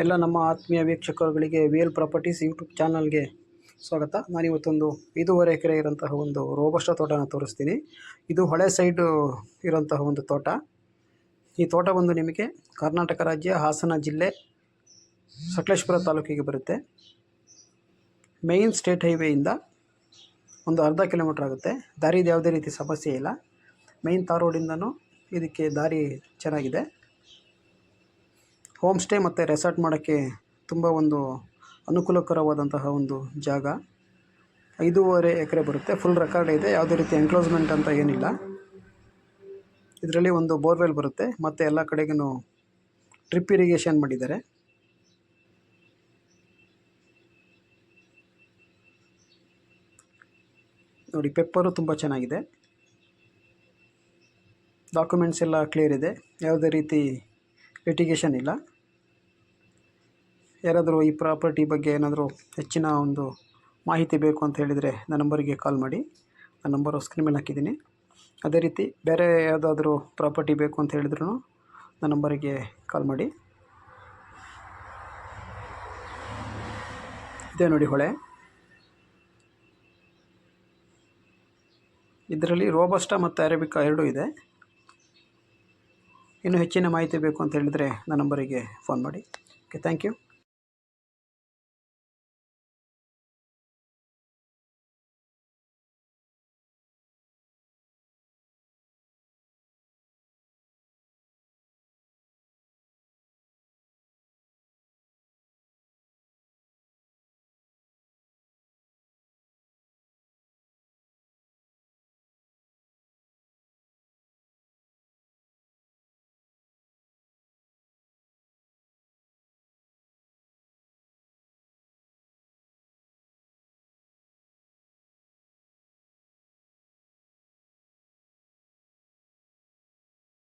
ಎಲ್ಲ ನಮ್ಮ ಆತ್ಮೀಯ ವೀಕ್ಷಕರುಗಳಿಗೆ ವಿ.ಎಲ್ ಪ್ರಾಪರ್ಟೀಸ್ ಯೂಟ್ಯೂಬ್ ಚಾನಲ್ಗೆ ಸ್ವಾಗತ. ನಾನಿವತ್ತೊಂದು 5.5 ಎಕರೆ ಇರೋಂತಹ ಒಂದು ರೋಬಸ್ಟ ತೋಟನ ತೋರಿಸ್ತೀನಿ. ಇದು ಹೊಳೆ ಸೈಡು ಇರೋಂತಹ ಒಂದು ತೋಟ. ಈ ತೋಟ ಬಂದು ನಿಮಗೆ ಕರ್ನಾಟಕ ರಾಜ್ಯ ಹಾಸನ ಜಿಲ್ಲೆ ಸಕಲೇಶಪುರ ತಾಲೂಕಿಗೆ ಬರುತ್ತೆ. ಮೇಯ್ನ್ ಸ್ಟೇಟ್ ಹೈವೇಯಿಂದ ಒಂದು ಅರ್ಧ ಕಿಲೋಮೀಟ್ರ್ ಆಗುತ್ತೆ. ದಾರಿದು ಯಾವುದೇ ರೀತಿ ಸಮಸ್ಯೆ ಇಲ್ಲ. ಮೇಯ್ನ್ ತಾರ್ ರೋಡಿಂದನೂ ಇದಕ್ಕೆ ದಾರಿ ಚೆನ್ನಾಗಿದೆ. ಹೋಮ್ ಸ್ಟೇ ಮತ್ತು ರೆಸಾರ್ಟ್ ಮಾಡೋಕ್ಕೆ ತುಂಬ ಒಂದು ಅನುಕೂಲಕರವಾದಂತಹ ಒಂದು ಜಾಗ. 5.5 ಎಕರೆ ಬರುತ್ತೆ. ಫುಲ್ ರೆಕಾರ್ಡ್ ಇದೆ. ಯಾವುದೇ ರೀತಿ ಎನ್ಕ್ಲೋಸ್ಮೆಂಟ್ ಅಂತ ಏನಿಲ್ಲ. ಇದರಲ್ಲಿ ಒಂದು ಬೋರ್ವೆಲ್ ಬರುತ್ತೆ ಮತ್ತು ಎಲ್ಲ ಕಡೆಗೂ ಡ್ರಿಪ್ ಇರಿಗೇಷನ್ ಮಾಡಿದ್ದಾರೆ. ನೋಡಿ, ಪೆಪ್ಪರು ತುಂಬ ಚೆನ್ನಾಗಿದೆ. ಡಾಕ್ಯುಮೆಂಟ್ಸ್ ಎಲ್ಲ ಕ್ಲಿಯರ್ ಇದೆ. ಯಾವುದೇ ರೀತಿ ಲಿಟಿಗೇಷನ್ ಇಲ್ಲ. ಯಾರಾದರೂ ಈ ಪ್ರಾಪರ್ಟಿ ಬಗ್ಗೆ ಏನಾದರೂ ಹೆಚ್ಚಿನ ಒಂದು ಮಾಹಿತಿ ಬೇಕು ಅಂತ ಹೇಳಿದರೆ ನನ್ನ ನಂಬರಿಗೆ ಕಾಲ್ ಮಾಡಿ. ಆ ನಂಬರು ಸ್ಕ್ರೀನ್ ಮೇಲೆ ಹಾಕಿದ್ದೀನಿ. ಅದೇ ರೀತಿ ಬೇರೆ ಯಾವುದಾದ್ರೂ ಪ್ರಾಪರ್ಟಿ ಬೇಕು ಅಂತ ಹೇಳಿದ್ರು ನನ್ನ ನಂಬರಿಗೆ ಕಾಲ್ ಮಾಡಿ. ಇದೇ ನೋಡಿ ಹೊಳೆ. ಇದರಲ್ಲಿ ರೋಬಸ್ಟ ಮತ್ತು ಅರೇಬಿಕಾ ಎರಡೂ ಇದೆ. ಇನ್ನೂ ಹೆಚ್ಚಿನ ಮಾಹಿತಿ ಬೇಕು ಅಂತ ಹೇಳಿದರೆ ನನ್ನ ನಂಬರಿಗೆ ಫೋನ್ ಮಾಡಿ. Okay, thank you.